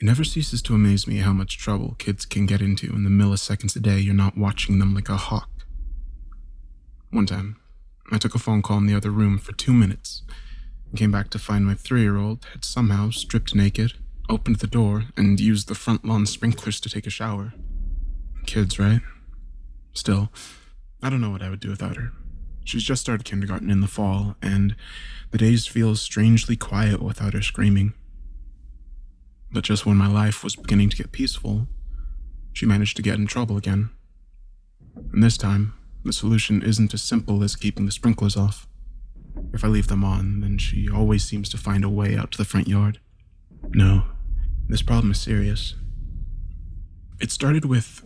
It never ceases to amaze me how much trouble kids can get into in the milliseconds a day you're not watching them like a hawk. One time, I took a phone call in the other room for 2 minutes and came back to find my 3-year-old had somehow stripped naked, opened the door, and used the front lawn sprinklers to take a shower. Kids, right? Still, I don't know what I would do without her. She's just started kindergarten in the fall, and the days feel strangely quiet without her screaming. But just when my life was beginning to get peaceful, she managed to get in trouble again. And this time, the solution isn't as simple as keeping the sprinklers off. If I leave them on, then she always seems to find a way out to the front yard. No, this problem is serious. It started with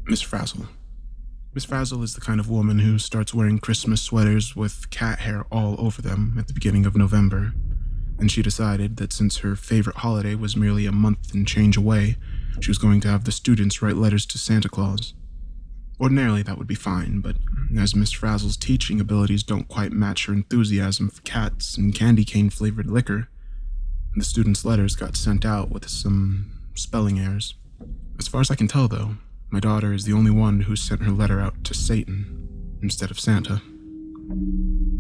Miss Frazzle. Miss Frazzle is the kind of woman who starts wearing Christmas sweaters with cat hair all over them at the beginning of November, and she decided that since her favorite holiday was merely a month and change away, she was going to have the students write letters to Santa Claus. Ordinarily, that would be fine, but as Miss Frazzle's teaching abilities don't quite match her enthusiasm for cats and candy cane-flavored liquor, the students' letters got sent out with some spelling errors. As far as I can tell, though, my daughter is the only one who sent her letter out to Satan instead of Santa.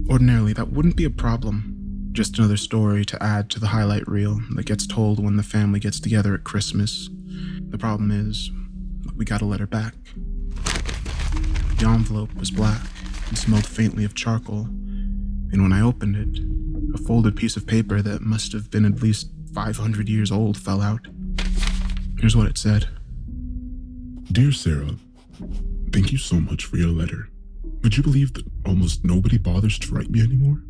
Ordinarily, that wouldn't be a problem. Just another story to add to the highlight reel that gets told when the family gets together at Christmas. The problem is, we got a letter back. The envelope was black and smelled faintly of charcoal, and when I opened it, a folded piece of paper that must have been at least 500 years old fell out. Here's what it said. Dear Sarah, thank you so much for your letter. Would you believe that almost nobody bothers to write me anymore?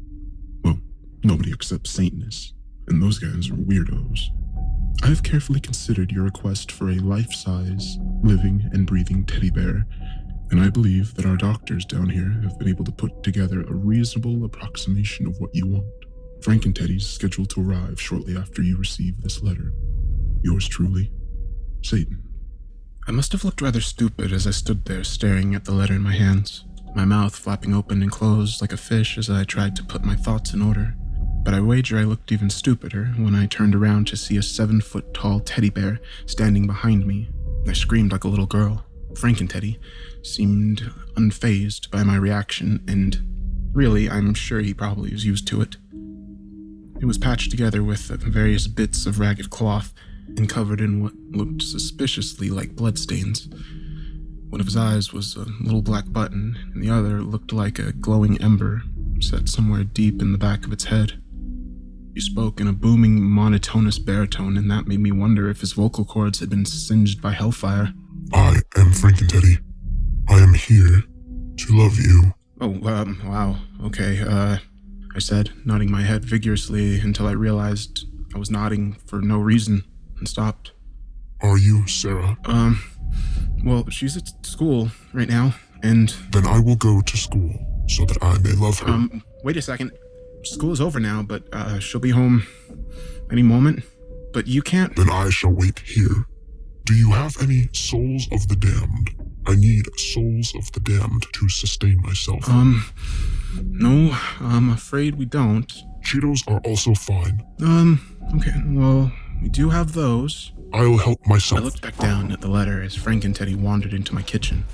Well, nobody except Satanists, and those guys are weirdos. I have carefully considered your request for a life-size, living and breathing teddy bear, and I believe that our doctors down here have been able to put together a reasonable approximation of what you want. Frank and Teddy's scheduled to arrive shortly after you receive this letter. Yours truly, Satan. I must have looked rather stupid as I stood there staring at the letter in my hands, my mouth flapping open and closed like a fish as I tried to put my thoughts in order. But I wager I looked even stupider when I turned around to see a 7-foot-tall teddy bear standing behind me. I screamed like a little girl. Frank and Teddy seemed unfazed by my reaction, and really, I'm sure he probably was used to it. It was patched together with various bits of ragged cloth and covered in what looked suspiciously like bloodstains. One of his eyes was a little black button, and the other looked like a glowing ember set somewhere deep in the back of its head. He spoke in a booming, monotonous baritone, and that made me wonder if his vocal cords had been singed by hellfire. I am Frank and Teddy. I am here to love you. Oh, wow, okay, I said, nodding my head vigorously until I realized I was nodding for no reason, and stopped. Are you Sarah? Well, she's at school right now, and... Then I will go to school, so that I may love her. Wait a second. School is over now, but, she'll be home any moment. But you can't... Then I shall wait here. Do you have any souls of the damned? I need souls of the damned to sustain myself. No, I'm afraid we don't. Cheetos are also fine. Okay, well, we do have those. I'll help myself. I looked back down at the letter as Frank and Teddy wandered into my kitchen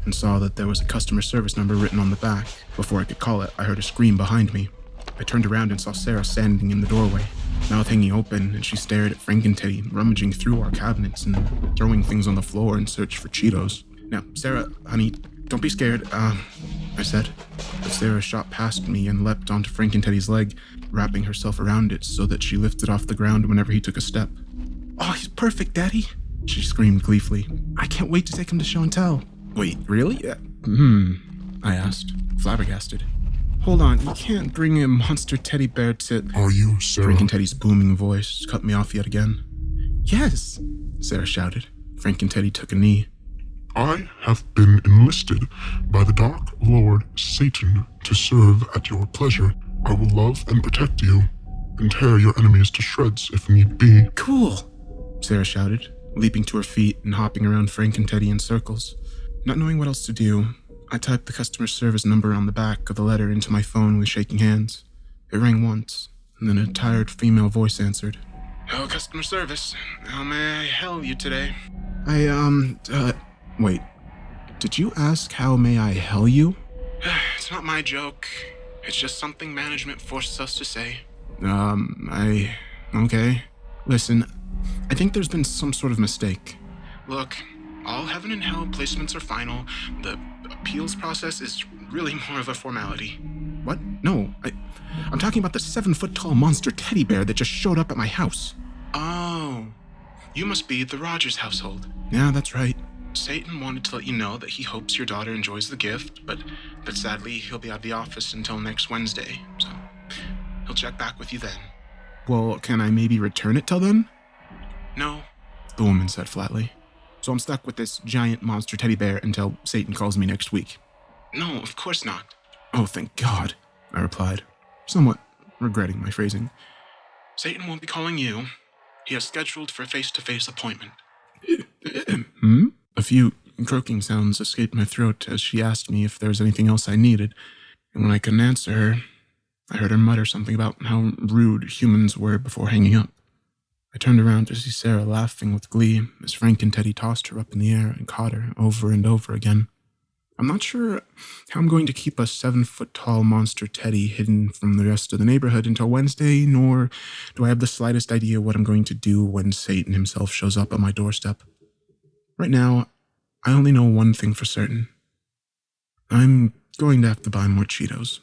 and saw that there was a customer service number written on the back. Before I could call it, I heard a scream behind me. I turned around and saw Sarah standing in the doorway, mouth hanging open, and she stared at Frank and Teddy, rummaging through our cabinets and throwing things on the floor in search for Cheetos. Now, Sarah, honey, don't be scared, I said. But Sarah shot past me and leapt onto Frank and Teddy's leg, wrapping herself around it so that she lifted off the ground whenever he took a step. Oh, he's perfect, Daddy, she screamed gleefully. I can't wait to take him to show and tell. Wait, really? I asked, flabbergasted. Hold on, you can't bring a monster teddy bear to... Are you Sarah? Frank and Teddy's booming voice cut me off yet again. Yes, Sarah shouted. Frank and Teddy took a knee. I have been enlisted by the Dark Lord Satan to serve at your pleasure. I will love and protect you, and tear your enemies to shreds if need be. Cool, Sarah shouted, leaping to her feet and hopping around Frank and Teddy in circles. Not knowing what else to do, I typed the customer service number on the back of the letter into my phone with shaking hands. It rang once, and then a tired female voice answered. Oh, customer service. How may I help you today? Wait. Did you ask how may I hell you? It's not my joke. It's just something management forces us to say. Okay. Listen, I think there's been some sort of mistake. Look, all heaven and hell placements are final. The appeals process is really more of a formality. What? No, I'm talking about the 7-foot-tall monster teddy bear that just showed up at my house. Oh, you must be the Rogers household. Yeah, that's right. Satan wanted to let you know that he hopes your daughter enjoys the gift, but sadly he'll be out of the office until next Wednesday, so he'll check back with you then. Well, can I maybe return it till then? No, the woman said flatly. So I'm stuck with this giant monster teddy bear until Satan calls me next week. No, of course not. Oh, thank God, I replied, somewhat regretting my phrasing. Satan won't be calling you. He has scheduled for a face-to-face appointment. A few croaking sounds escaped my throat as she asked me if there was anything else I needed, and when I couldn't answer her, I heard her mutter something about how rude humans were before hanging up. I turned around to see Sarah laughing with glee as Frank and Teddy tossed her up in the air and caught her over and over again. I'm not sure how I'm going to keep a 7-foot-tall monster teddy hidden from the rest of the neighborhood until Wednesday, nor do I have the slightest idea what I'm going to do when Satan himself shows up on my doorstep. Right now, I only know one thing for certain. I'm going to have to buy more Cheetos.